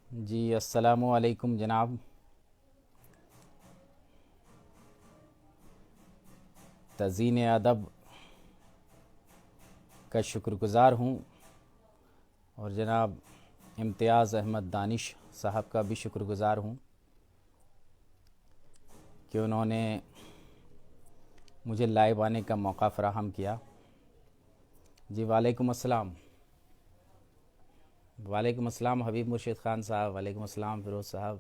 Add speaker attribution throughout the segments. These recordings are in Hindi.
Speaker 1: जी अस्सलामु अलैकुम जनाब। तज़ीन अदब का शुक्रगुज़ार हूँ और जनाब इम्तियाज़ अहमद दानिश साहब का भी शुक्रगुज़ार हूँ कि उन्होंने मुझे लाइव आने का मौका फ़राहम किया। जी वालेकुम अस्सलाम। वालेकुम अस्सलाम हबीब मुर्शिद ख़ान साहब। वालेकुम अस्सलाम फ़िरोज़ साहब।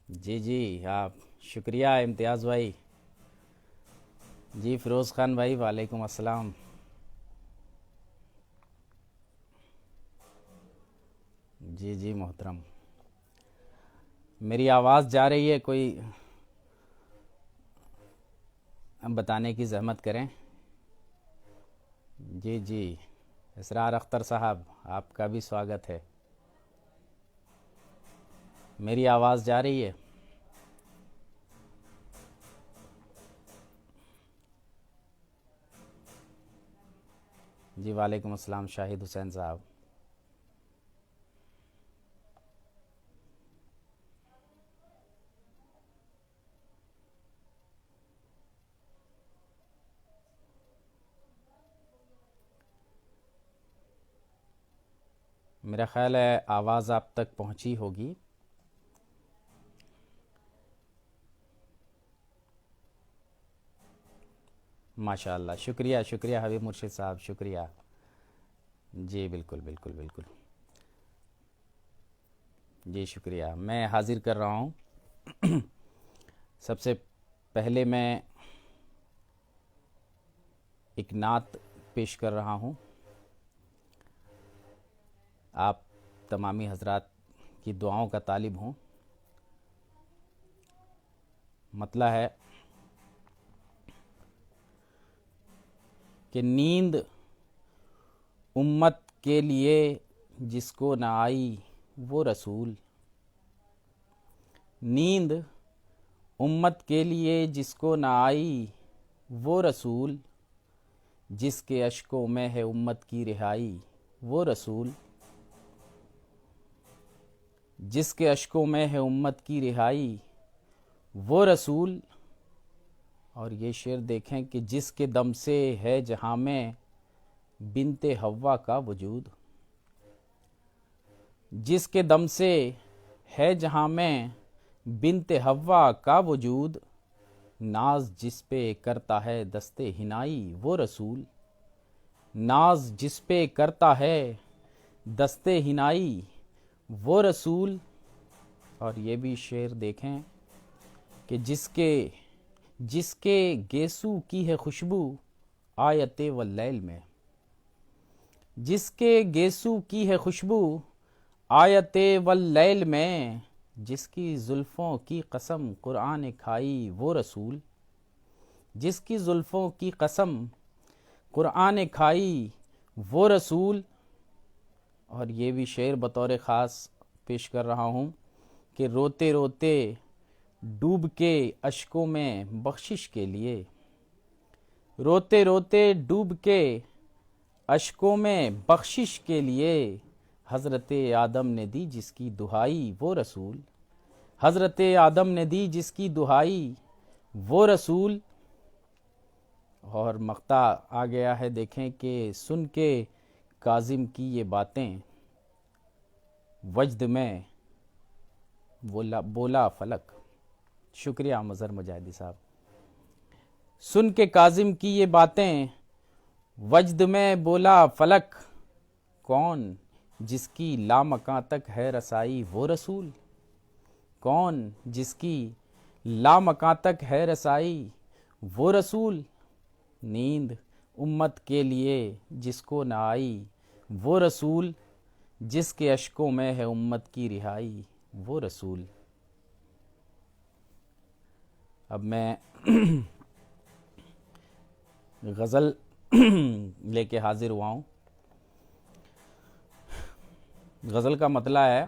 Speaker 1: जी जी आप शुक्रिया इम्तियाज़ भाई। जी फ़िरोज़ ख़ान भाई वालेकुम अस्सलाम। जी जी मोहतरम। मेरी आवाज़ जा रही है? कोई बताने की ज़हमत करें। जी जी इसरार अख्तर साहब आपका भी स्वागत है। मेरी आवाज़ जा रही है? जी वालेकुम अस्सलाम शाहिद हुसैन साहब। मेरा ख़्याल है आवाज़ आप तक पहुंची होगी। माशाअल्लाह शुक्रिया शुक्रिया हबीब मुर्शिद साहब शुक्रिया। जी बिल्कुल बिल्कुल बिल्कुल। जी शुक्रिया। मैं हाज़िर कर रहा हूँ। सबसे पहले मैं एक नात पेश कर रहा हूँ। आप तमामी हजरात की दुआओं का तालिब हूँ। मतला है कि नींद उम्मत के लिए जिसको न आई वो रसूल। नींद उम्मत के लिए जिसको न आई वो रसूल। जिसके अश्कों में है उम्मत की रिहाई वो रसूल। जिसके अश्कों में है उम्मत की रिहाई वो रसूल। और ये शेर देखें कि जिसके दम से है जहाँ में बिनते हव्वा का वजूद। जिसके दम से है जहाँ में बिनते हव्वा का वजूद। नाज जिस पे करता है दस्ते हिनाई वो रसूल। नाज जिस पे करता है दस्ते हिनाई वो रसूल। और ये भी शेर देखें कि जिसके जिसके गेसू की है खुशबू आयते व लैल में। जिसके गेसू की है खुशबू आयते व लैल में। जिसकी जुल्फ़ों की कसम कुरान खाई वो रसूल। जिसकी जुल्फ़ों की कसम कुरान खाई वो रसूल। और ये भी शेर बतौर ख़ास पेश कर रहा हूँ कि रोते रोते डूब के अश्कों में बख्शिश के लिए। रोते रोते डूब के अश्कों में बख्शिश के लिए। हज़रत आदम ने दी जिसकी दुहाई वो रसूल। हज़रत आदम ने दी जिसकी दुहाई वो रसूल। और मक्ता आ गया है देखें कि सुन के काजिम की ये बातें वजद में बोला बोला फलक। शुक्रिया मज़हर मुजाहिदी साहब। सुन के काजिम की ये बातें वजद में बोला फलक। कौन जिसकी लामकां तक है रसाई वो रसूल। कौन जिसकी लामकां तक है रसाई वो रसूल। नींद उम्मत के लिए जिसको न आई वो रसूल। जिसके अश्कों में है उम्मत की रिहाई वो रसूल। अब मैं गज़ल लेके हाजिर हुआ हूँ। गज़ल का मतला है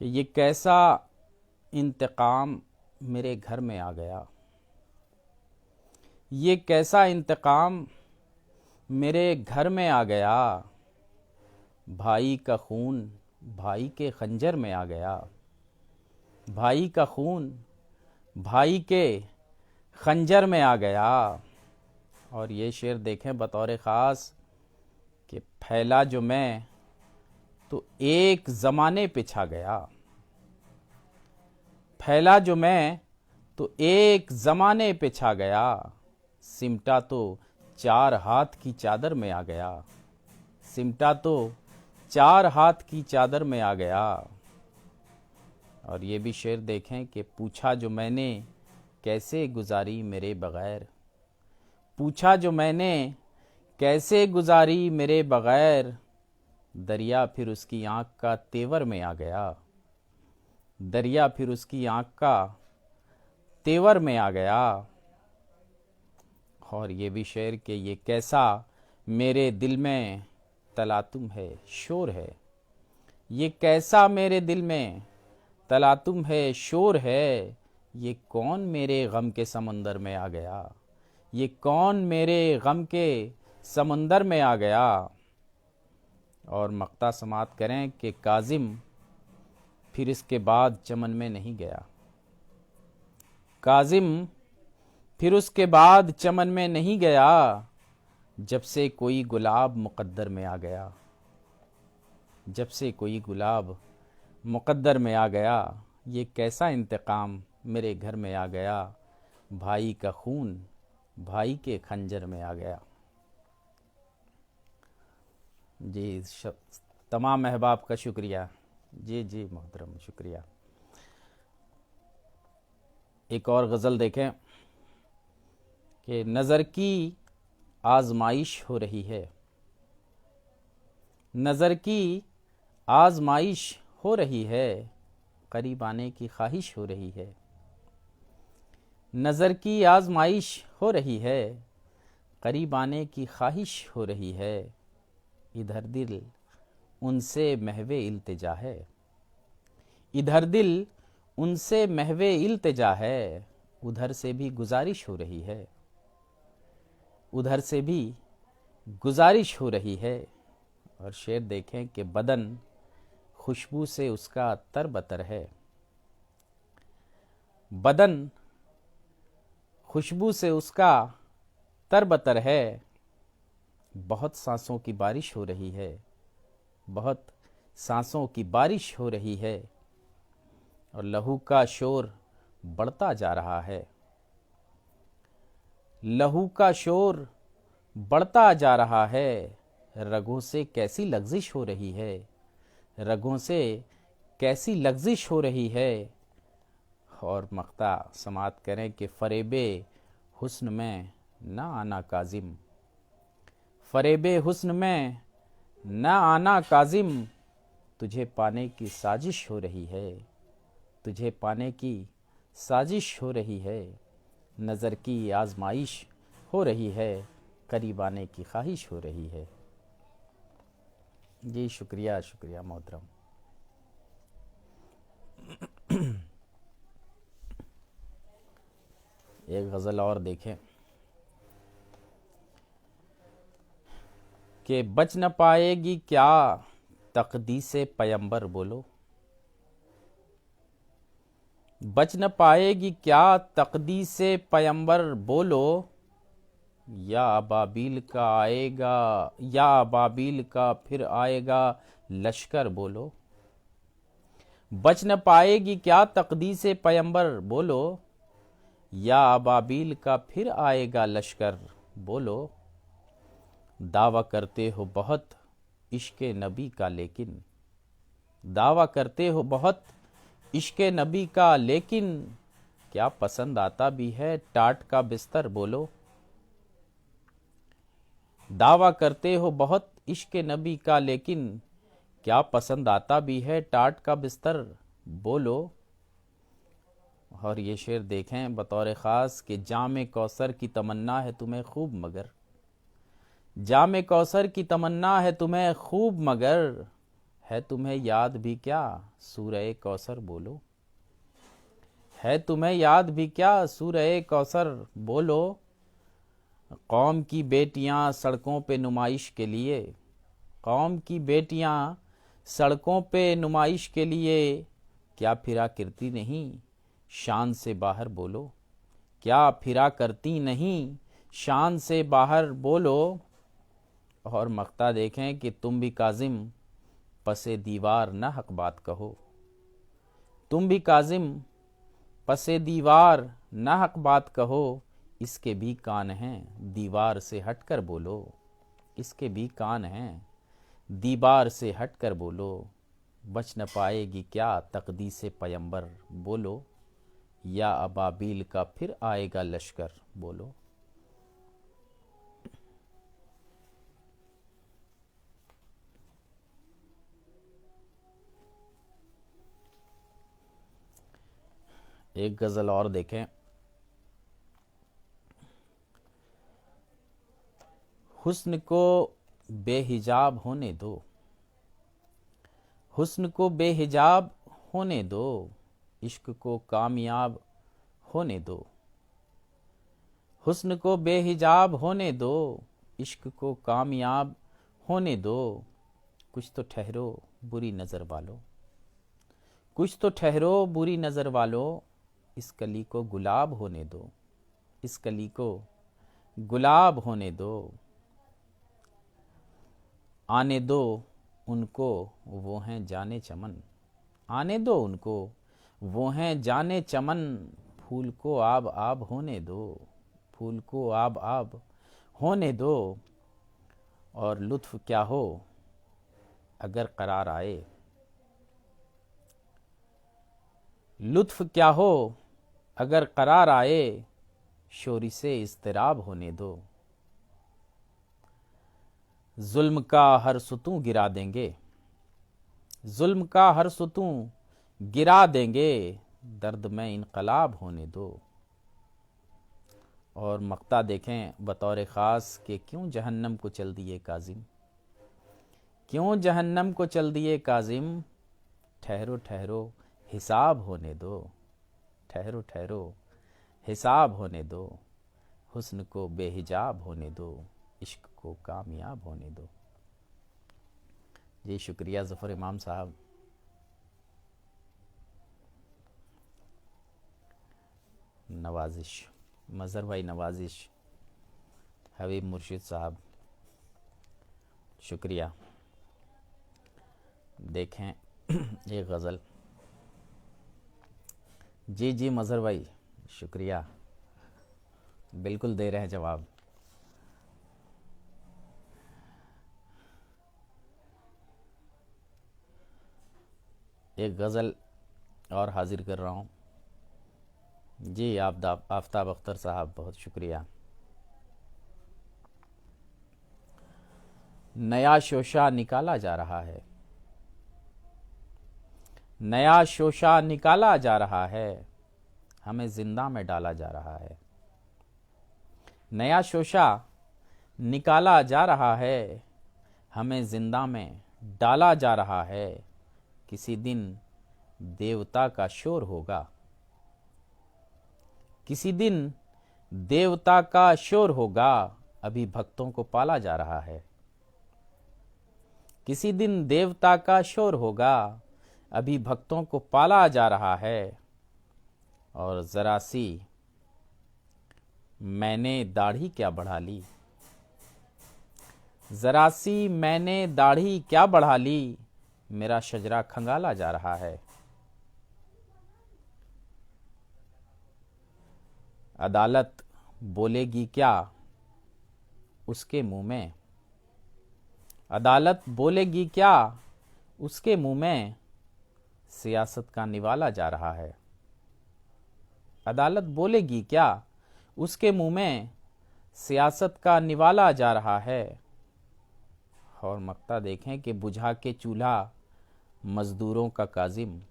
Speaker 1: कि ये कैसा इंतकाम मेरे घर में आ गया। ये कैसा इंतकाम मेरे घर में आ गया। भाई का खून भाई के खंजर में आ गया। भाई का खून भाई के खंजर में आ गया। और ये शेर देखें बतौर ख़ास कि फैला जो मैं तो एक ज़माने पे छा गया। फैला जो मैं तो एक ज़माने पे छा गया। सिमटा तो 4 हाथ की चादर में आ गया। सिमटा तो 4 हाथ की चादर में आ गया। और ये भी शेर देखें कि पूछा जो मैंने कैसे गुजारी मेरे बग़ैर। पूछा जो मैंने कैसे गुजारी मेरे बग़ैर। दरिया फिर उसकी आँख का तेवर में आ गया। दरिया फिर उसकी आँख का तेवर में आ गया। और ये भी शेर कि ये कैसा मेरे दिल में तलातुम है, शोर है। ये कैसा मेरे दिल में तलातुम है, शोर है। ये कौन मेरे गम के समंदर में आ गया। ये कौन मेरे गम के समंदर में आ गया। और मक्ता समात करें कि काजिम फिर इसके बाद चमन में नहीं गया। काजिम फिर उसके बाद चमन में नहीं गया। जब से कोई गुलाब मुक़द्दर में आ गया। जब से कोई गुलाब मुक़द्दर में आ गया। ये कैसा इंतकाम मेरे घर में आ गया। भाई का खून भाई के खंजर में आ गया। जी तमाम अहबाब का शुक्रिया। जी जी मोहतरम शुक्रिया। एक और गज़ल देखें कि नज़र की आजमाइश हो रही है। नज़र की आजमाइश हो रही है। करीब आने की ख्वाहिश हो रही है। नज़र की आजमाइश हो रही है। करीब आने की ख्वाहिश हो रही है। इधर दिल उनसे महवे इल्तिजा है। इधर दिल उनसे महवे इल्तिजा है। उधर से भी गुजारिश हो रही है। उधर से भी गुजारिश हो रही है। और शेर देखें कि बदन खुशबू से उसका तरबतर है। बदन खुशबू से उसका तरबतर है। बहुत सांसों की बारिश हो रही है। बहुत सांसों की बारिश हो रही है। और लहू का शोर बढ़ता जा रहा है। लहू का शोर बढ़ता जा रहा है। रगों से कैसी लग़ज़िश हो रही है। रगों से कैसी लग़ज़िश हो रही है। और मक्ता समात करें कि फ़रेबे हुस्न में ना आना काजिम। फ़रेबे हुस्न में ना आना काजिम। तुझे पाने की साजिश हो रही है। तुझे पाने की साजिश हो रही है। नज़र की आजमाइश हो रही है। करीब आने की ख्वाहिश हो रही है। जी शुक्रिया शुक्रिया मोहतरम। एक गज़ल और देखें कि बच न पाएगी क्या तक़दीसे पैगंबर बोलो। बच न पाएगी क्या तक़दीसे पैगंबर बोलो। या अबाबील का आएगा या अबाबील का फिर आएगा लश्कर बोलो। बच न पाएगी क्या तक़दीसे पैगंबर बोलो। या अबाबील का फिर आएगा लश्कर बोलो। दावा करते हो बहुत इश्क़े नबी का लेकिन। दावा करते हो बहुत इश्क़े नबी का लेकिन। क्या पसंद आता भी है टाट का बिस्तर बोलो। दावा करते हो बहुत इश्क़े नबी का लेकिन। क्या पसंद आता भी है टाट का बिस्तर बोलो। और ये शेर देखें बतौर ख़ास कि जामे कौसर की तमन्ना है तुम्हें खूब मगर। जामे कौसर की तमन्ना है तुम्हें खूब मगर। है तुम्हें याद भी क्या सूरह कौसर बोलो। है तुम्हें याद भी क्या सूरह कौसर बोलो। कौम की बेटियां सड़कों पे नुमाइश के लिए। कौम की बेटियां सड़कों पे नुमाइश के लिए क्या फिरा करती नहीं, शान से बाहर बोलो। क्या फिरा करती नहीं, शान से बाहर बोलो। और मक्ता देखें कि तुम भी काजिम पसे दीवार न हक बात कहो। तुम भी काजिम पसे दीवार न हक बात कहो। इसके भी कान हैं दीवार से हटकर बोलो। इसके भी कान हैं दीवार से हटकर बोलो। बच न पाएगी क्या तकदीसे पैगंबर बोलो। या अबाबील का फिर आएगा लश्कर बोलो। एक गज़ल और देखें। हुस्न को बेहिजाब होने दो। हुस्न को बेहिजाब होने दो। इश्क को कामयाब होने दो। हुस्न को बेहिजाब होने दो। इश्क को कामयाब होने दो। कुछ तो ठहरो बुरी नज़र वालों। कुछ तो ठहरो बुरी नज़र वालों। इस कली को गुलाब होने दो। इस कली को गुलाब होने दो। आने दो उनको वो हैं जाने चमन। आने दो उनको वो हैं जाने चमन। फूल को आब आब होने दो। फूल को आब आब होने दो। और लुत्फ क्या हो अगर करार आए। लुत्फ क्या हो अगर करार आए। शोरी से इज़्तिराब होने दो। जुल्म का हर सुतूं गिरा देंगे। जुल्म का हर सुतूं गिरा देंगे। दर्द में इनकलाब होने दो। और मक्ता देखें बतौर ख़ास कि क्यों जहन्नम को चल दिए काजिम। क्यों जहन्नम को चल दिए काजिम। ठहरो ठहरो हिसाब होने दो। ठहरो ठहरो हिसाब होने दो। हुस्न को बेहिजाब होने दो। इश्क को कामयाब होने दो। जी शुक्रिया ज़फ़र इमाम साहब। नवाजिश मज़हर भाई नवाजिश हबीब मुर्शिद साहब शुक्रिया। देखें ये गज़ल। जी जी मज़हर भाई शुक्रिया। बिल्कुल दे रहे हैं जवाब। एक गज़ल और हाजिर कर रहा हूँ। जी आफ्ताब अख्तर साहब बहुत शुक्रिया। नया शोशा निकाला जा रहा है। नया शोशा निकाला जा रहा है। हमें जिंदा में डाला जा रहा है। नया शोशा निकाला जा रहा है। हमें जिंदा में डाला जा रहा है। किसी दिन देवता का शोर होगा। किसी दिन देवता का शोर होगा। अभी भक्तों को पाला जा रहा है। किसी दिन देवता का शोर होगा। अभी भक्तों को पाला जा रहा है। और जरा सी मैंने दाढ़ी क्या बढ़ा ली। जरा सी मैंने दाढ़ी क्या बढ़ा ली। मेरा शजरा खंगाला जा रहा है। अदालत बोलेगी क्या उसके मुंह में। अदालत बोलेगी क्या उसके मुंह में। सियासत का निवाला जा रहा है। अदालत बोलेगी क्या उसके मुंह में। सियासत का निवाला जा रहा है। और मक्ता देखें कि बुझा के चूल्हा मजदूरों का काजिम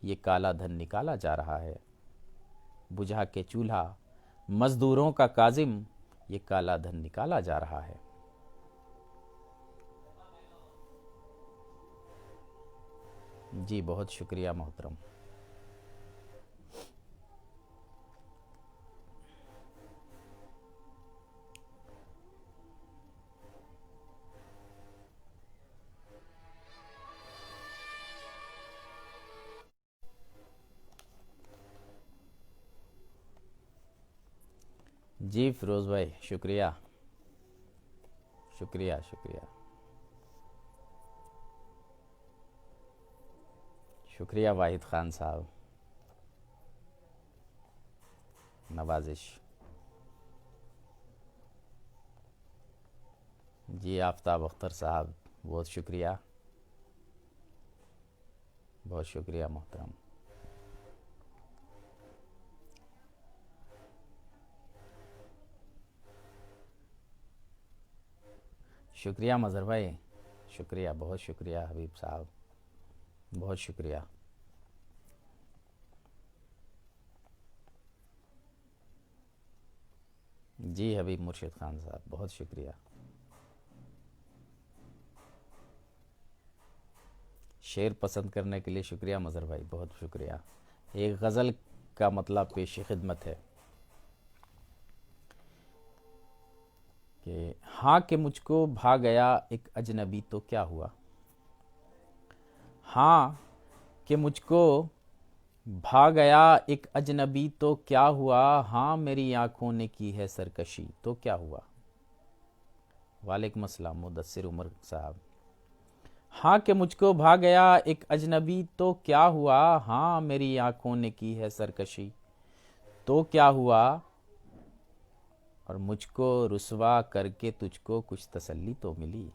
Speaker 1: ये काला धन निकाला जा रहा है। बुझा के चूल्हा मजदूरों का काजिम ये काला धन निकाला जा रहा है। जी बहुत शुक्रिया मोहतरम। जी फिरोज़ भाई, शुक्रिया शुक्रिया शुक्रिया शुक्रिया वाहिद ख़ान साहब, नवाजिश। जी आफ्ताब अख्तर साहब, बहुत शुक्रिया, बहुत शुक्रिया मोहतरम। शुक्रिया मज़हर भाई, शुक्रिया, बहुत शुक्रिया हबीब साहब, बहुत शुक्रिया। जी हबीब मुर्शिद ख़ान साहब, बहुत शुक्रिया। शेर पसंद करने के लिए शुक्रिया मज़हर भाई, बहुत शुक्रिया। एक गज़ल का मतलब पेश खिदमत है कि हाँ कि मुझको भा गया एक अजनबी तो क्या हुआ। हाँ कि मुझको भा गया एक अजनबी तो क्या हुआ। हाँ मेरी आंखों ने की है सरकशी तो क्या हुआ। वालेकुम अस्सलाम मुदस्सिर उमर साहब। हाँ कि मुझको भा गया एक अजनबी तो क्या हुआ। हाँ मेरी आंखों ने की है सरकशी तो क्या हुआ। और मुझको रुसवा करके तुझको कुछ तसल्ली तो मिली।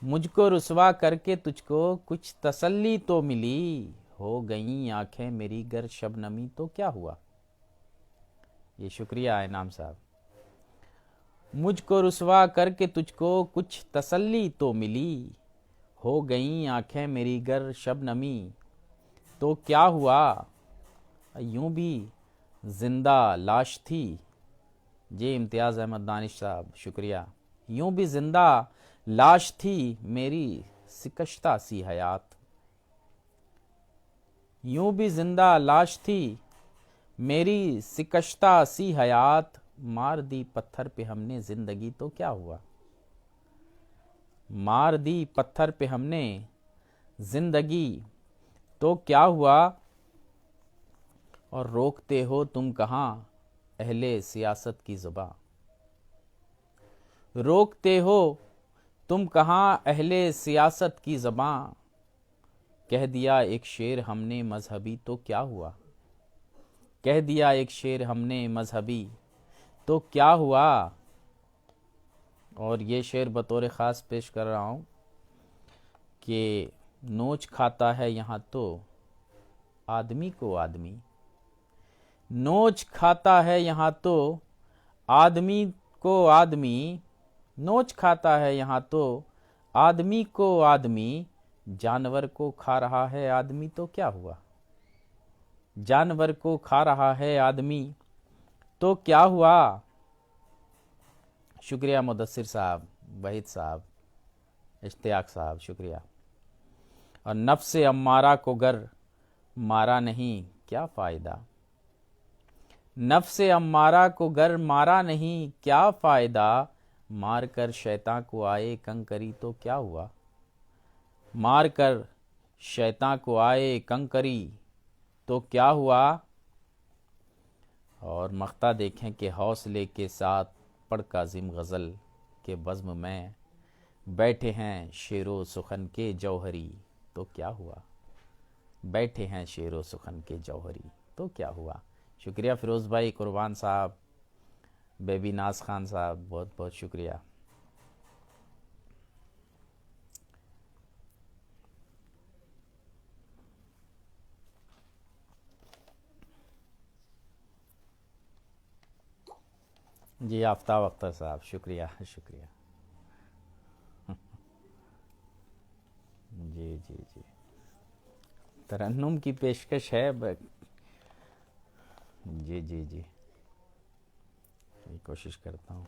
Speaker 1: मुझको रुसवा करके तुझको कुछ तसल्ली तो मिली। हो गई आंखें मेरी गर शबनमी तो क्या हुआ। ये शुक्रिया इनाम साहब। मुझको रुसवा करके तुझको कुछ तसल्ली तो मिली। हो गई आंखें मेरी गर शबनमी तो क्या हुआ। यूं भी जिंदा लाश थी। जी इम्तियाज़ अहमद दानिश साहब, शुक्रिया। यूं भी जिंदा लाश थी मेरी सिकश्ता सी हयात। यूं भी जिंदा लाश थी मेरी सिकश्ता सी हयात। मार दी पत्थर पे हमने जिंदगी तो क्या हुआ। मार दी पत्थर पे हमने जिंदगी तो क्या हुआ। और रोकते हो तुम कहाँ अहले सियासत की ज़ुबां। रोकते हो तुम कहाँ अहले सियासत की ज़बां। कह दिया एक शेर हमने मजहबी तो क्या हुआ। कह दिया एक शेर हमने मजहबी तो क्या हुआ। और ये शेर बतौर ख़ास पेश कर रहा हूँ कि नोच खाता है यहाँ तो आदमी को आदमी। नोच खाता है यहाँ तो आदमी को आदमी। नोच खाता है यहाँ तो आदमी को आदमी। जानवर को खा रहा है आदमी तो क्या हुआ। जानवर को खा रहा है आदमी तो क्या हुआ। शुक्रिया मुदस्सिर साहब, वहीद साहब, इश्तियाक साहब, शुक्रिया। और नफ्स अम्मारा को गर मारा नहीं क्या फ़ायदा। नफ्स अम्मारा को गर मारा नहीं क्या फ़ायदा। मार कर शैतान को आए कंकरी तो क्या हुआ। मार कर शैतान को आए कंकरी तो क्या हुआ। और मख्ता देखें कि हौसले के साथ पढ़ काजिम गज़ल के बज़्म में बैठे हैं शेरो सुखन के जौहरी तो क्या हुआ। बैठे हैं शेरो सुखन के जौहरी तो क्या हुआ। शुक्रिया फ़िरोज़ भाई, कुर्बान साहब, बेबी नाज खान साहब, बहुत बहुत शुक्रिया। जी आफ्ताब अख्तर साहब, शुक्रिया शुक्रिया। जी जी जी, तरन्नुम की पेशकश है जी जी जी, कोशिश करता हूँ।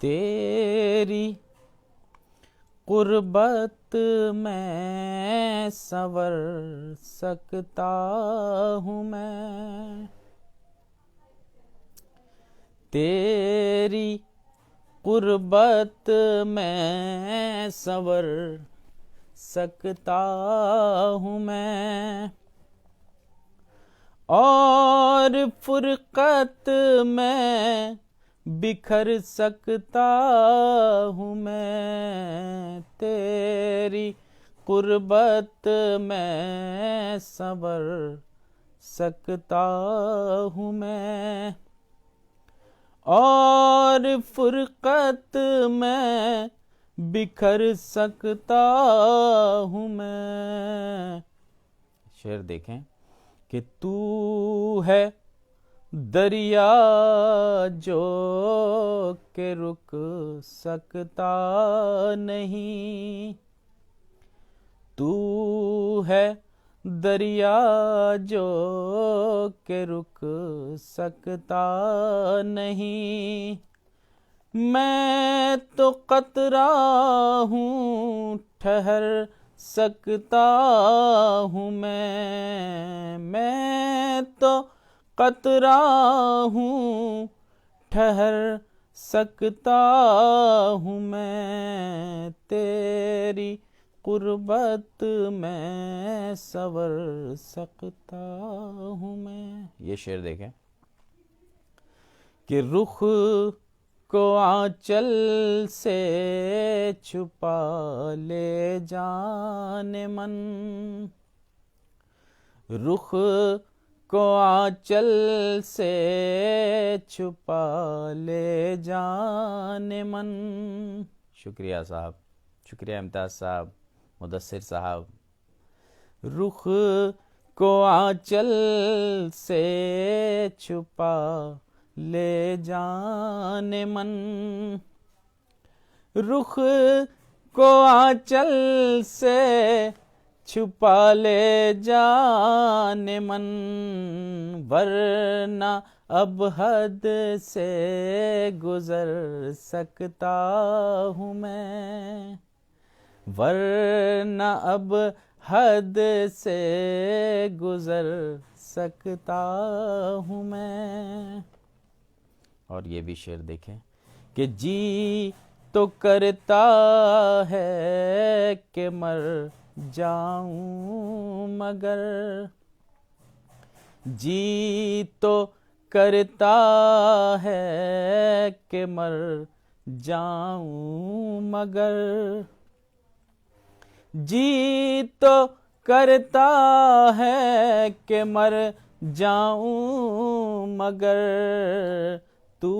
Speaker 1: तेरी कुर्बत में संवर सकता हूँ मैं। तेरी कुर्बत में संवर सकता हूँ मैं, और फुरकत में बिखर सकता हूँ मैं, तेरी कुर्बत में संवर सकता हूँ मैं, और फुरकत में बिखर सकता हूँ मैं। शेर देखें कि तू है दरिया जो के रुक सकता नहीं, तू है दरिया जो के रुक सकता नहीं, मैं तो कतरा हूँ ठहर सकता हूँ मैं तो कतरा हूँ ठहर सकता हूँ मैं, तेरी कुर्बत में संवर सकता हूँ मैं। ये शेर देखें कि रुख को आंचल से छुपा ले जाने मन, रुख को आंचल से छुपा ले जाने मन। शुक्रिया साहब, शुक्रिया इम्तियाज़ साहब, मुदस्सिर साहब। रुख को आंचल से छुपा ले जाने मन, रुख को आंचल से छुपा ले जाने मन, वरना अब हद से गुजर सकता हूँ मैं, वरना अब हद से गुजर सकता हूँ मैं। और ये भी शेर देखें कि जी तो करता है कि मर जाऊं मगर, जी तो करता है कि मर जाऊं मगर, जी तो करता है कि मर जाऊं मगर, तू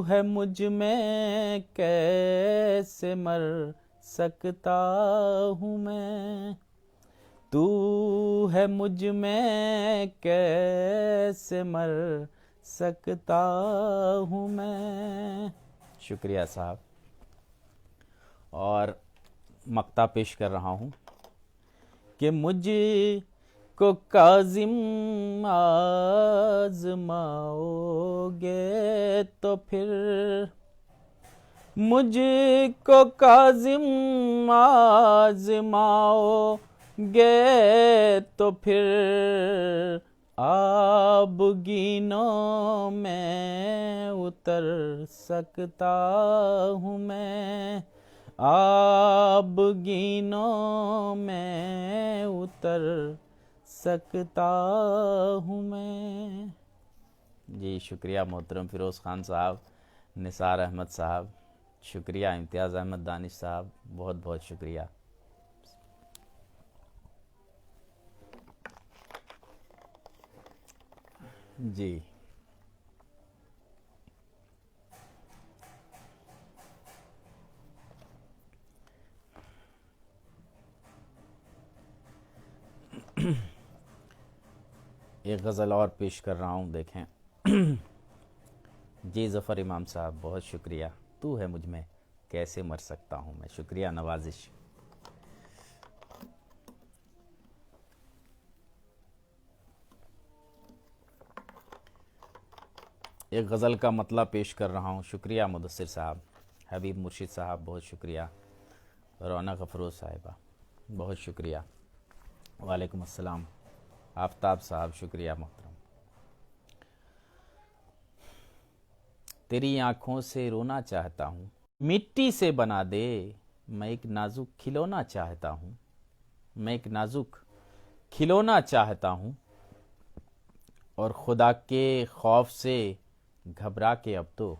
Speaker 1: है मुझ में कैसे मर सकता हूँ मैं, तू है मुझ में कैसे मर सकता हूँ मैं। शुक्रिया साहब। और मक्ता पेश कर रहा हूँ कि मुझ को काज़िम आज़माओगे तो फिर, मुझको काज़िम आज़माओगे तो फिर, आबगीनों में उतर सकता हूँ मैं, आबगीनों में उतर सकता हूँ मैं। जी शुक्रिया मोहतरम फ़िरोज़ ख़ान साहब, निसार अहमद साहब, शुक्रिया इम्तियाज़ अहमद दानिश साहब, बहुत बहुत शुक्रिया। जी एक गज़ल और पेश कर रहा हूँ, देखें। जी ज़फ़र इमाम साहब, बहुत शुक्रिया। तू है मुझ में कैसे मर सकता हूँ मैं। शुक्रिया नवाजिश। एक गज़ल का मतलब पेश कर रहा हूँ। शुक्रिया मुदस्सिर साहब, हबीब मुर्शिद साहब, बहुत शुक्रिया। रौनक अफरोज़ साहिबा, बहुत शुक्रिया। वालेकुम अस्सलाम। आफ्ताब साहब, शुक्रिया मोहतरम। तेरी आँखों से रोना चाहता हूँ, मिट्टी से बना दे, मैं एक नाजुक खिलौना चाहता हूँ। मैं एक नाजुक खिलौना चाहता हूँ, और खुदा के खौफ से घबरा के अब तो,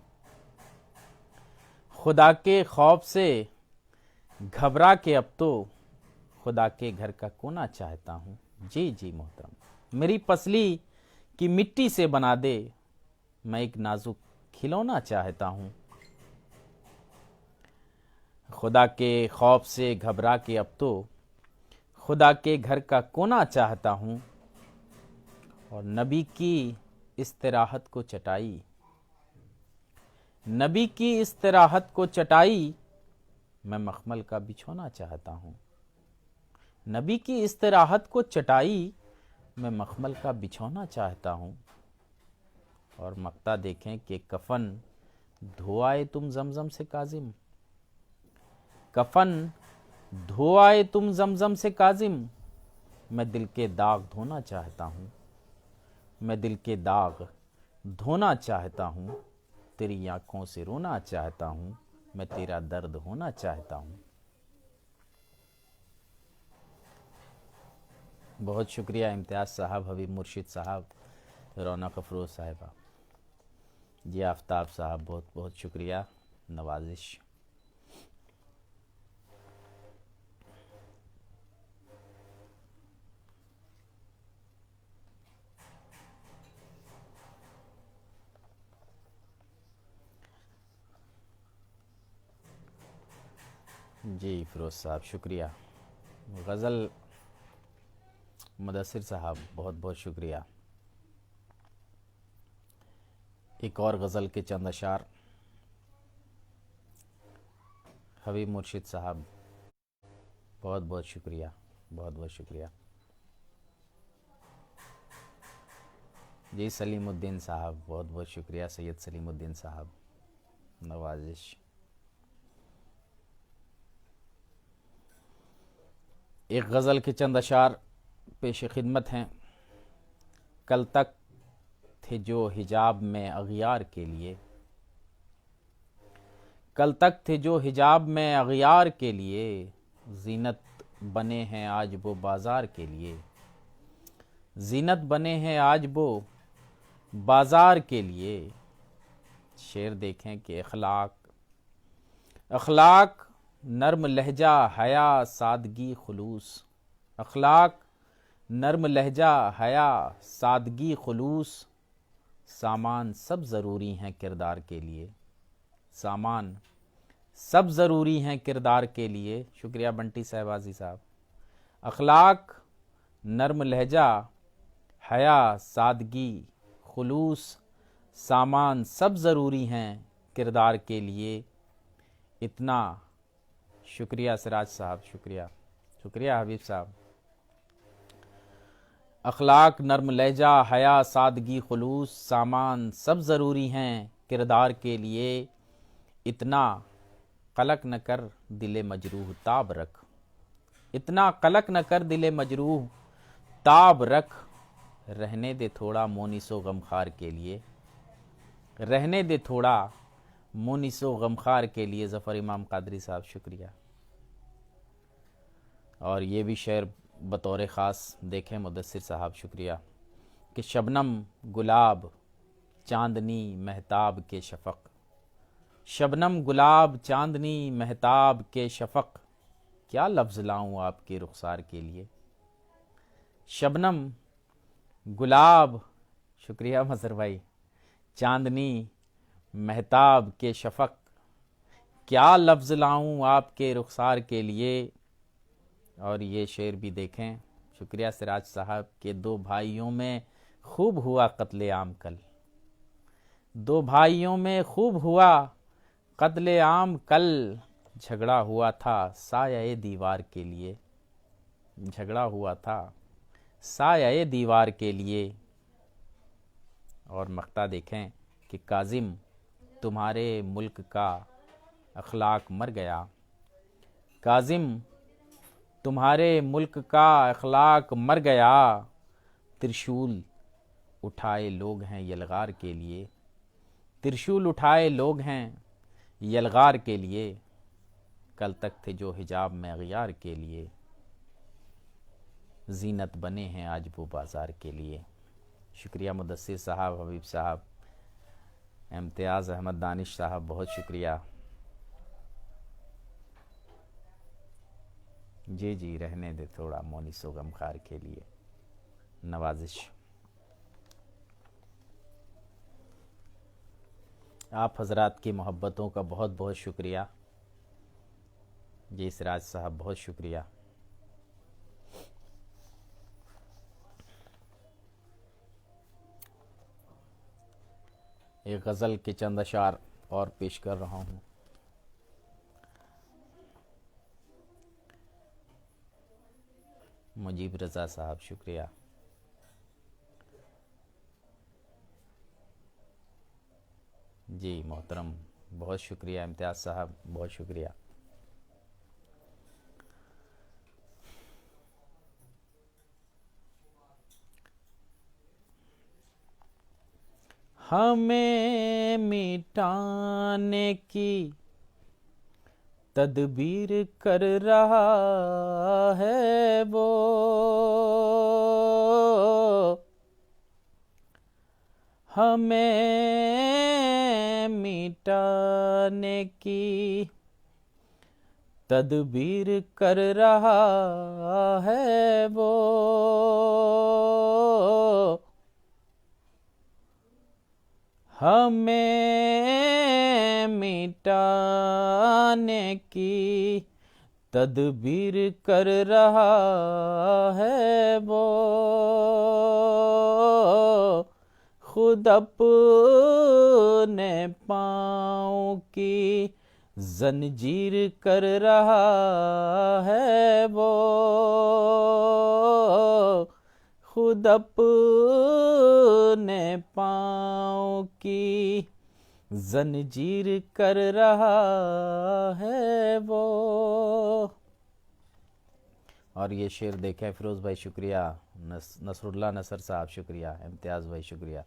Speaker 1: खुदा के खौफ से घबरा के अब तो खुदा के घर का कोना चाहता हूँ। जी जी मोहतरम, मेरी पसली की मिट्टी से बना दे, मैं एक नाजुक खिलौना चाहता हूँ। खुदा के खौफ से घबरा के अब तो खुदा के घर का कोना चाहता हूँ, और नबी की इस्तराहत को चटाई, नबी की इस्तराहत को चटाई, मैं मखमल का बिछोना चाहता हूँ। नबी की इस्तराहत को चटाई, मैं मखमल का बिछोना चाहता हूँ। और मक्ता देखें कि कफन धो आए तुम जमजम से काजिम, कफन धो आए तुम जमजम से काजिम, मैं दिल के दाग धोना चाहता हूँ, मैं दिल के दाग धोना चाहता हूँ। तेरी आंखों से रोना चाहता हूँ, मैं तेरा दर्द होना चाहता हूँ। बहुत शुक्रिया इम्तियाज़ साहब, हबीब मुर्शिद साहब, रौनक अफरोज़ साहिबा जी, आफ्ताब साहब बहुत बहुत शुक्रिया, नवाजिश। जी फिरोज़ साहब शुक्रिया। गज़ल मुदस्सिर साहब बहुत बहुत शुक्रिया। एक और गज़ल के चंद अशार हबीब मुर्शिद साहब, बहुत बहुत शुक्रिया, बहुत बहुत शुक्रिया। जी सलीमुद्दीन साहब बहुत बहुत शुक्रिया, सैयद सलीमुद्दीन साहब, नवाजिश। एक गज़ल के चंद अशार पेश खिदमत हैं। कल तक थे जो हिजाब में अगियार के लिए, कल तक थे जो हिजाब में अगियार के लिए, जीनत बने हैं आज वो बाज़ार के लिए, जीनत बने हैं आज वो बाज़ार के लिए। शेर देखें कि अखलाक, अखलाक नर्म लहजा हया सादगी खुलूस, अखलाक नर्म लहजा हया सादगी खुलूस, सामान सब ज़रूरी हैं किरदार के लिए, सामान सब ज़रूरी हैं किरदार के लिए। शुक्रिया बंटी साहबाजी साहब। अखलाक नर्म लहजा हया सादगी खुलूस, सामान सब ज़रूरी हैं किरदार के लिए। इतना शुक्रिया सिराज साहब, शुक्रिया शुक्रिया हबीब साहब। अखलाक नर्म लहजा हया सादगी खुलूस, सामान सब ज़रूरी हैं किरदार के लिए। इतना कलक न कर दिले मजरूह ताब रख, इतना कलक न कर दिले मजरूह ताब रख, रहने दे थोड़ा मोनिसो गमखार के लिए, रहने दे थोड़ा मोनिसो गमखार के लिए। ज़फ़र इमाम कादरी साहब शुक्रिया। और ये भी शेर बतौर ख़ास देखें मुदस्सिर साहब, शुक्रिया कि शबनम गुलाब चांदनी महताब के शफ़क़, शबनम गुलाब चांदनी महताब के शफ़क़, क्या लफ्ज़ लाऊं आपके रुखसार के लिए। शबनम गुलाब, शुक्रिया मज़हर भाई, चांदनी महताब के शफ़क़, क्या लफ्ज़ लाऊं आपके रुखसार के लिए। और ये शेर भी देखें, शुक्रिया सिराज साहब, के दो भाइयों में खूब हुआ कत्ले आम कल, दो भाइयों में खूब हुआ कत्ले आम कल, झगड़ा हुआ था साया दीवार के लिए, झगड़ा हुआ था साया दीवार के लिए। और मक्ता देखें कि काजिम तुम्हारे मुल्क का अखलाक मर गया, काजिम तुम्हारे मुल्क का अखलाक मर गया, त्रिशूल उठाए लोग हैं यलगार के लिए, त्रिशूल उठाए लोग हैं यलगार के लिए। कल तक थे जो हिजाब में अगियार के लिए। जीनत बने हैं आज वो बाज़ार के लिए। शुक्रिया मुदस्सिर साहब, हबीब साहब, इम्तियाज़ अहमद दानिश साहब, बहुत शुक्रिया। जी जी, रहने दे थोड़ा मोनिसो गमखार के लिए नवाजिश। आप हजरात की मोहब्बतों का बहुत बहुत शुक्रिया। जी सिराज साहब, बहुत शुक्रिया। एक गज़ल के चंद अशार और पेश कर रहा हूँ। मुजीब रज़ा साहब, शुक्रिया। जी मोहतरम, बहुत शुक्रिया। इम्तियाज़ साहब, बहुत शुक्रिया। हमें मिटाने की तदबीर कर रहा है वो, हमें मिटाने की तदबीर कर रहा है वो, हमें मिटाने की तदबीर कर रहा है वो, खुद अपने पाँव की जंजीर कर रहा है वो, खुद अपने पाँव की जंजीर कर रहा है वो। और ये शेर देखें फिरोज़ भाई, शुक्रिया। नसरुल्लाह नसर साहब, शुक्रिया। इम्तियाज़ भाई, शुक्रिया।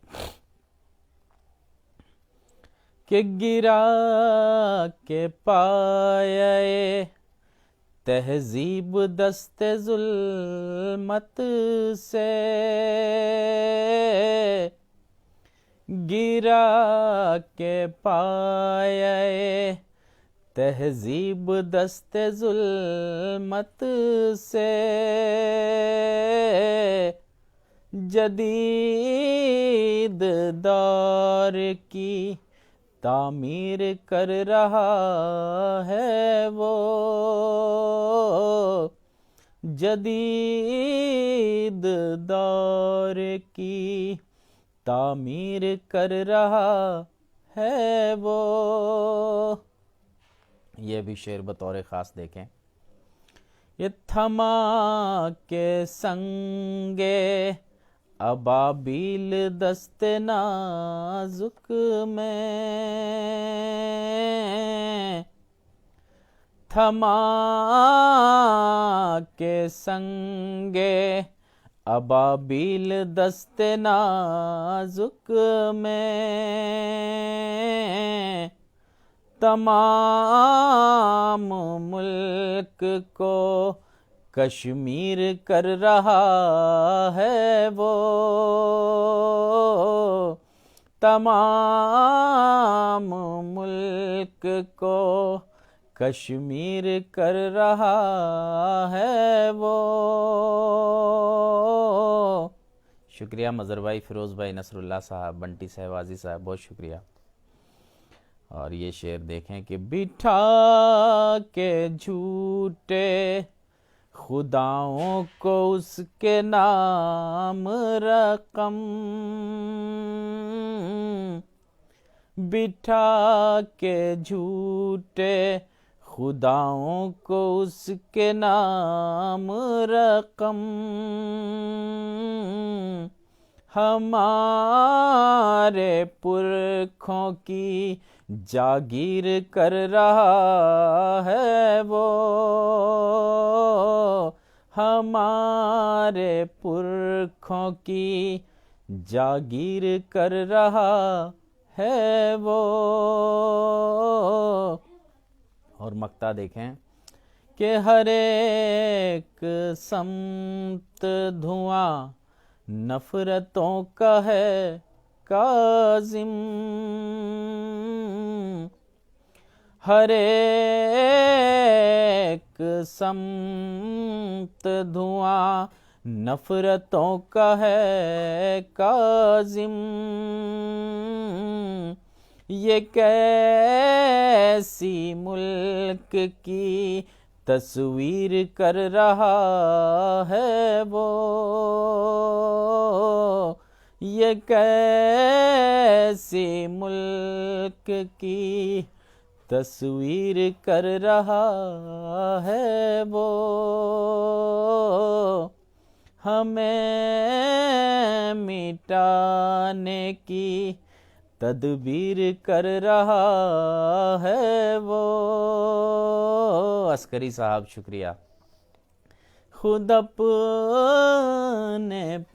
Speaker 1: कि गिरा के पाए तहजीब दस्ते जुल्मत से, गिरा के पाए तहजीब दस्ते जुल्मत से, जदीद दौर की तामीर कर रहा है वो, जदीद दौर की तामीर कर रहा है वो। ये भी शेर बतौर ख़ास देखें। ये थमा के संगे अबाबील दस्ते नाजुक में, थमा के संगे अबाबील दस्ते नाजुक में, तमाम मुल्क को कश्मीर कर रहा है वो, तमाम मुल्क को कश्मीर कर रहा है वो। शुक्रिया मज़र भाई, फ़िरोज़ भाई, नसरुल्लाह साहब, बंटी सहवाजी साहब, बहुत शुक्रिया। और ये शेर देखें कि बिठा के झूठे खुदाओं को उसके नाम रकम, बिठा के झूठे खुदाओं को उसके नाम रकम, हमारे पुरखों की जागीर कर रहा है वो, हमारे पुरखों की जागीर कर रहा है वो। और मक्ता देखें कि हर एक समत धुआं नफरतों का है काजिम, हर एक समत धुआं नफरतों का है काजिम। ये कैसी मुल्क की तस्वीर कर रहा है वो, ये कैसी मुल्क की तस्वीर कर रहा है वो, हमें मिटाने की तदबीर कर रहा है वो। अस्करी साहब शुक्रिया। खुद अपने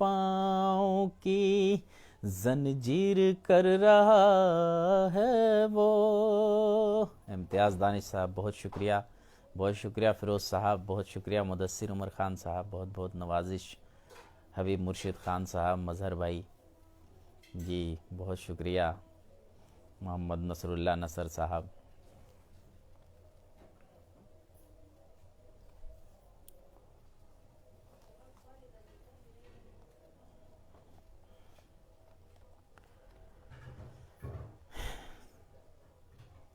Speaker 1: पाँव की जंजीर कर रहा है वो। इम्तियाज़ दानिश साहब बहुत शुक्रिया, बहुत शुक्रिया। फ़िरोज़ साहब बहुत शुक्रिया। मुदस्सिर उमर ख़ान साहब बहुत बहुत नवाजिश। हबीब मुर्शिद ख़ान साहब, मज़हर भाई जी बहुत शुक्रिया। मोहम्मद नसरुल्लाह नसर साहब,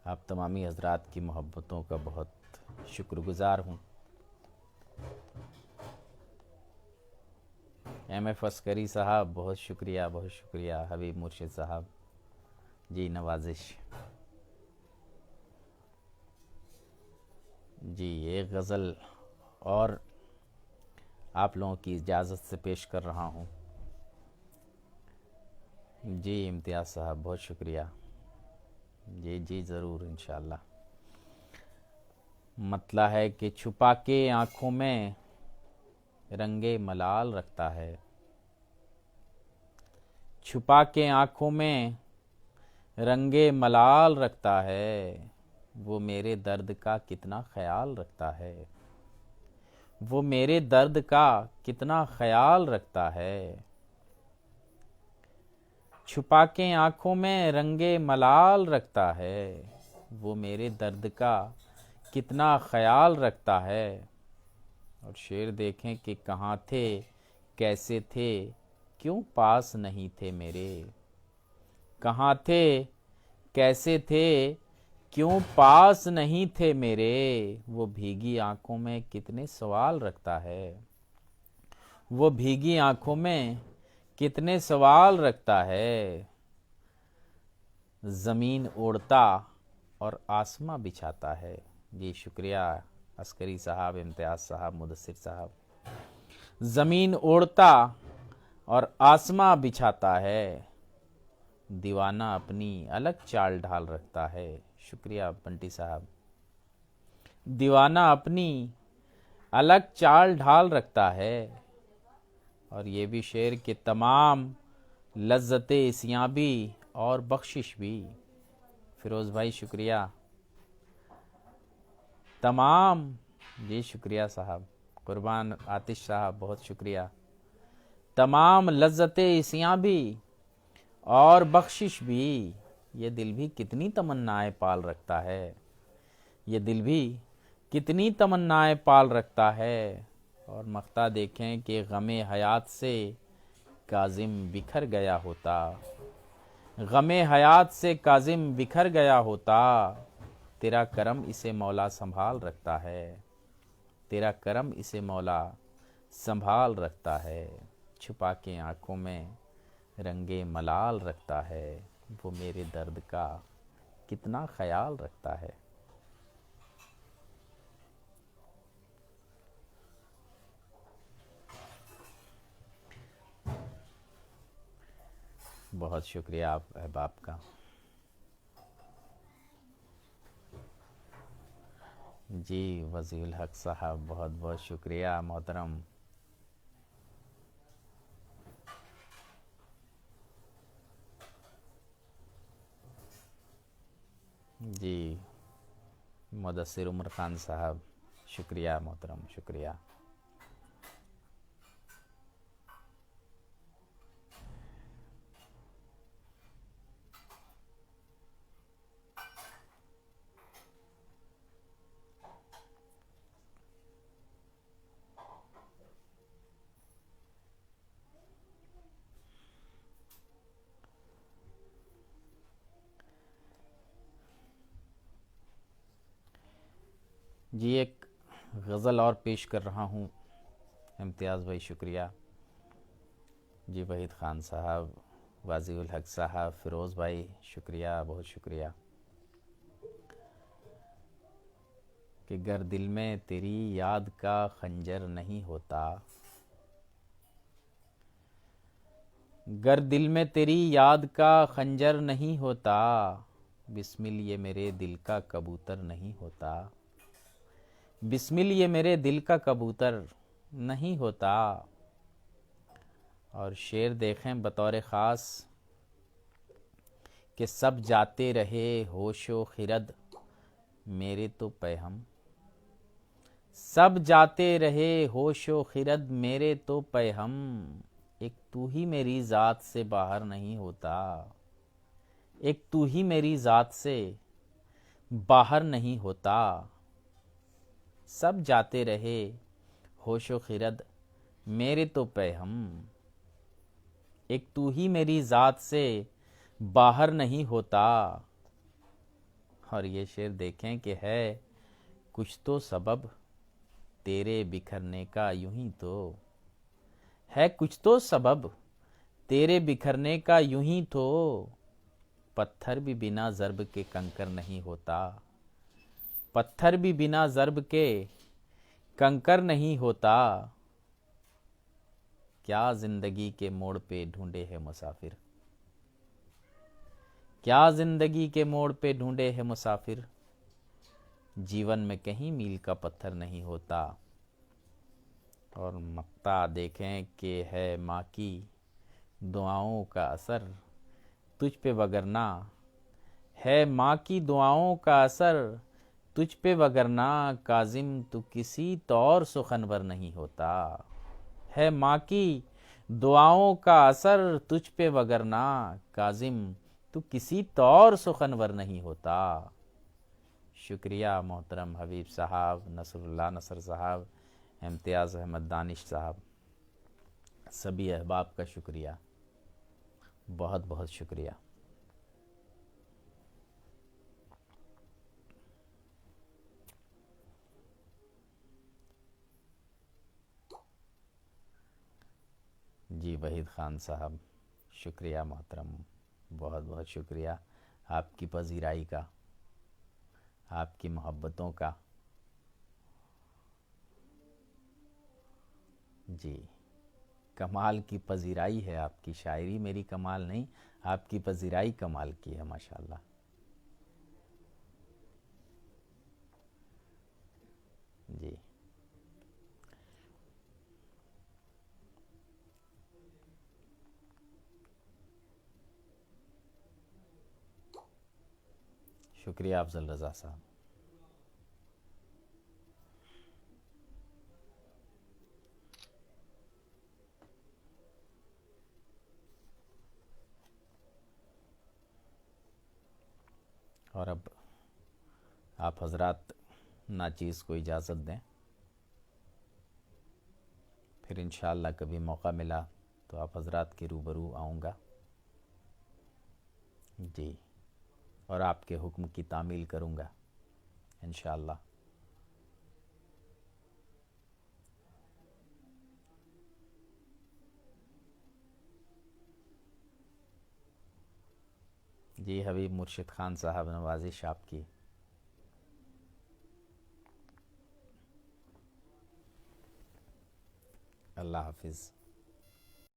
Speaker 1: आप तमामी हजरात की मोहब्बतों का बहुत शुक्रगुज़ार हूँ। एम.एफ. अस्करी साहब बहुत शुक्रिया, बहुत शुक्रिया। हबीब मुर्शिद साहब जी नवाजिश जी। एक गज़ल और आप लोगों की इजाज़त से पेश कर रहा हूँ जी। इम्तियाज़ साहब बहुत शुक्रिया जी जी, ज़रूर इंशाअल्लाह। मतला है कि छुपा के आँखों में रंगे मलाल रखता है, छुपा के आँखों में रंगे मलाल रखता है, वो मेरे दर्द का कितना ख्याल रखता है, वो मेरे दर्द का कितना ख्याल रखता है। छुपा के आँखों में रंगे मलाल रखता है, वो मेरे दर्द का कितना ख्याल रखता है। और शेर देखें कि कहाँ थे, कैसे थे, क्यों पास नहीं थे मेरे, कहाँ थे, कैसे थे, क्यों पास नहीं थे मेरे। वो भीगी आंखों में कितने सवाल रखता है, वो भीगी आंखों में कितने सवाल रखता है। ज़मीन ओढ़ता और आसमां बिछाता है। जी शुक्रिया अस्करी साहब, इम्तियाज़ साहब, मुदस्सिर साहब। ज़मीन ओढ़ता और आसमां बिछाता है, दीवाना अपनी अलग चाल ढाल रखता है। शुक्रिया बंटी साहब। दीवाना अपनी अलग चाल ढाल रखता है। और ये भी शेर कि तमाम लज्जते इसियाँ भी और बख्शिश भी। फ़िरोज़ भाई शुक्रिया। तमाम जी शुक्रिया साहब। कुर्बान आतिश साहब बहुत शुक्रिया। तमाम लज्जते इसियाँ भी और बख्शिश भी, ये दिल भी कितनी तमन्नाएं पाल रखता है, ये दिल भी कितनी तमन्नाएं पाल रखता है। और मख्ता देखें कि गमे हयात से काजिम बिखर गया होता, गमे हयात से काजिम बिखर गया होता। तेरा करम इसे मौला संभाल रखता है, तेरा करम इसे मौला संभाल रखता है। छुपा के आँखों में रंगे मलाल रखता है, वो मेरे दर्द का कितना ख्याल रखता है। बहुत शुक्रिया आप अहबाब का जी। वज़ीउल हक साहब बहुत बहुत शुक्रिया मोहतरम। जी मुदस्सिर उमर ख़ान साहब शुक्रिया मोहतरम, शुक्रिया। जी एक गज़ल और पेश कर रहा हूँ इम्तियाज़ भाई, शुक्रिया जी। वहीद ख़ान साहब, वाज़ी उल हक साहब, फ़िरोज़ भाई, शुक्रिया, बहुत शुक्रिया। कि गर दिल में तेरी याद का खंजर नहीं होता, गर दिल में तेरी याद का खंजर नहीं होता, बिस्मिल ये मेरे दिल का कबूतर नहीं होता, बिस्मिल ये मेरे दिल का कबूतर नहीं होता। और शेर देखें बतौर ख़ास कि सब जाते रहे होशो खिरद मेरे तो पैहम, सब जाते रहे होशो खिरद मेरे तो पैहम, एक तू ही मेरी ज़ात से बाहर नहीं होता, एक तू ही मेरी ज़ात से बाहर नहीं होता। सब जाते रहे होशो खिरद मेरे तो पैहम, एक तू ही मेरी ज़ात से बाहर नहीं होता। और ये शेर देखें कि है कुछ तो सबब तेरे बिखरने का, यूं ही तो है कुछ तो सबब तेरे बिखरने का, यूं ही तो पत्थर भी बिना ज़र्ब के कंकर नहीं होता, पत्थर भी बिना ज़र्ब के कंकर नहीं होता। क्या ज़िंदगी के मोड़ पे ढूंढे है मुसाफिर, क्या ज़िंदगी के मोड़ पे ढूंढे है मुसाफिर, जीवन में कहीं मील का पत्थर नहीं होता। और मक्ता देखें कि है माँ की दुआओं का असर तुझ पे वगरना, है माँ की दुआओं का असर तुझ पे वगरना, काजिम तू किसी तौर सुखनवर नहीं होता, है माँ की दुआओं का असर तुझ पे वगरना, काजिम तू किसी तौर सुखनवर नहीं होता। शुक्रिया मोहतरम हबीब साहब, नसरुल्लाह नसर साहब, इम्तियाज़ अहमद दानिश साहब, सभी अहबाब का शुक्रिया, बहुत बहुत शुक्रिया। जी वहीद ख़ान साहब, शुक्रिया मोहतरम, बहुत बहुत शुक्रिया आपकी पजीराई का, आपकी मोहब्बतों का। जी कमाल की पजीराई है आपकी, शायरी मेरी कमाल नहीं, आपकी पजीराई कमाल की है माशाल्लाह। जी शुक्रिया अफजल रज़ा साहब। और अब आप हजरात नाचीज़ को इजाज़त दें, फिर इंशाअल्लाह कभी मौका मिला तो आप हजरात के रूबरू आऊँगा जी, और आपके हुक्म की तामील करूँगा इंशाअल्लाह। जी हबीब मुर्शिद ख़ान साहब, नवाजिश आपकी। अल्लाह हाफिज़।